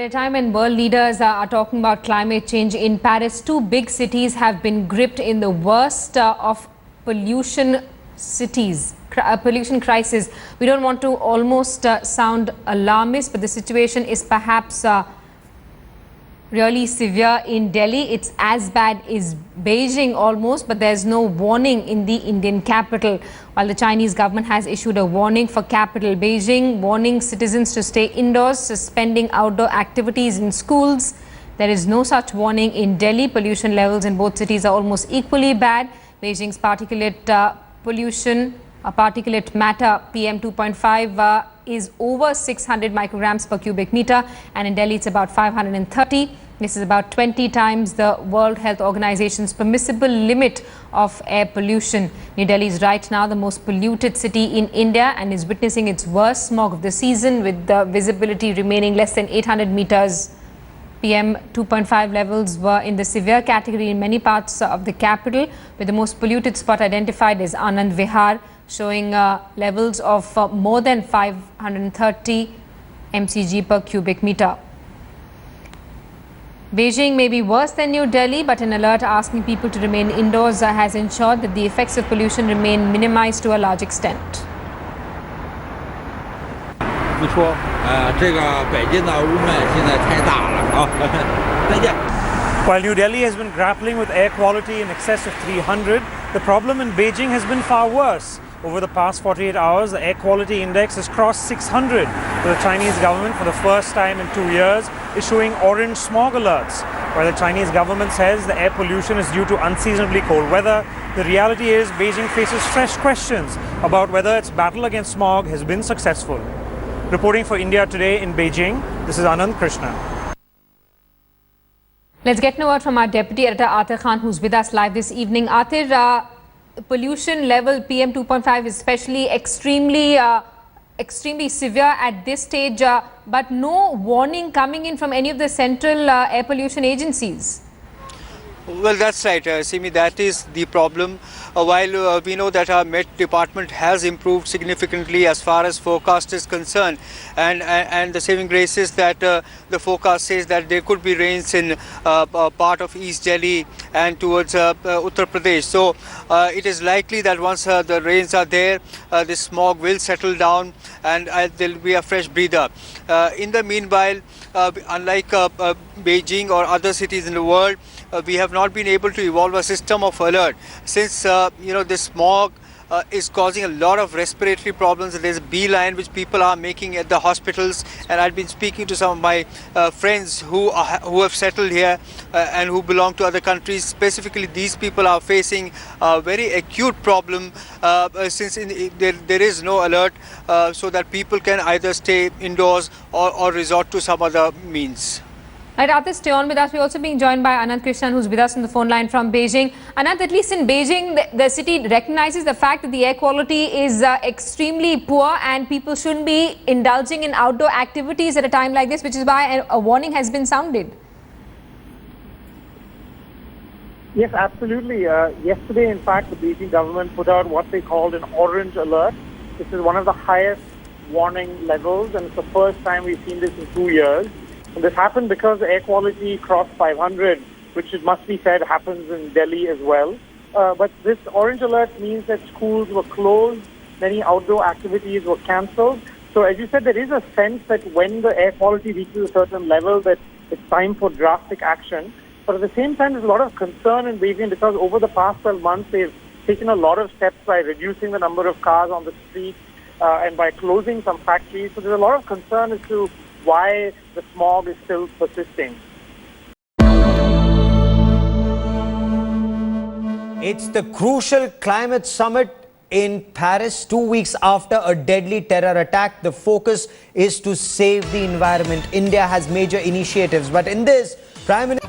a time when world leaders are talking about climate change, in Paris, two big cities have been gripped in the worst of pollution crisis. We don't want to almost sound alarmist, but the situation is perhaps really severe in Delhi. It's as bad as Beijing almost, but there's no warning in the Indian capital. While the Chinese government has issued a warning for capital Beijing, warning citizens to stay indoors, suspending outdoor activities in schools. There is no such warning in Delhi. Pollution levels in both cities are almost equally bad. Beijing's particulate pollution, particulate matter PM 2.5 is over 600 micrograms per cubic meter, and in Delhi it's about 530. This is about 20 times the World Health Organization's permissible limit of air pollution. New Delhi is right now the most polluted city in India and is witnessing its worst smog of the season, with the visibility remaining less than 800 meters. PM 2.5 levels were in the severe category in many parts of the capital, with the most polluted spot identified as Anand Vihar, showing levels of more than 530 mcg per cubic meter. Beijing may be worse than New Delhi, but an alert asking people to remain indoors has ensured that the effects of pollution remain minimized to a large extent. While New Delhi has been grappling with air quality in excess of 300, the problem in Beijing has been far worse. Over the past 48 hours, the air quality index has crossed 600, with the Chinese government for the first time in 2 years issuing orange smog alerts. While the Chinese government says the air pollution is due to unseasonably cold weather, the reality is Beijing faces fresh questions about whether its battle against smog has been successful. Reporting for India Today in Beijing, this is Anand Krishna. Let's get a word from our Deputy Editor Atir Khan, who's with us live this evening. Atir, pollution level PM 2.5 is especially extremely severe at this stage, but no warning coming in from any of the central air pollution agencies. Well, that's right, Simi, that is the problem. While we know that our Met department has improved significantly as far as forecast is concerned, and the saving grace is that the forecast says that there could be rains in part of East Delhi and towards Uttar Pradesh. So it is likely that once the rains are there, the smog will settle down and there will be a fresh breather. In the meanwhile, unlike Beijing or other cities in the world, we have not been able to evolve a system of alert since this smog is causing a lot of respiratory problems. There's a beeline which people are making at the hospitals, and I've been speaking to some of my friends who have settled here and who belong to other countries. Specifically, these people are facing a very acute problem since there is no alert, so that people can either stay indoors or resort to some other means. Right, Atir, stay on with us. We're also being joined by Anand Krishnan, who's with us on the phone line from Beijing. Anand, at least in Beijing, the city recognizes the fact that the air quality is extremely poor and people shouldn't be indulging in outdoor activities at a time like this, which is why a warning has been sounded. Yes, absolutely. Yesterday, in fact, the Beijing government put out what they called an orange alert. This is one of the highest warning levels, and it's the first time we've seen this in 2 years. And this happened because the air quality crossed 500, which it must be said happens in Delhi as well. But this orange alert means that schools were closed, many outdoor activities were cancelled. So as you said, there is a sense that when the air quality reaches a certain level, that it's time for drastic action. But at the same time, there's a lot of concern in Beijing because over the past 12 months, they've taken a lot of steps by reducing the number of cars on the streets and by closing some factories. So there's a lot of concern as to why the smog is still persisting. It's the crucial climate summit in Paris 2 weeks after a deadly terror attack. The focus is to save the environment. India has major initiatives, but in this, Prime Minister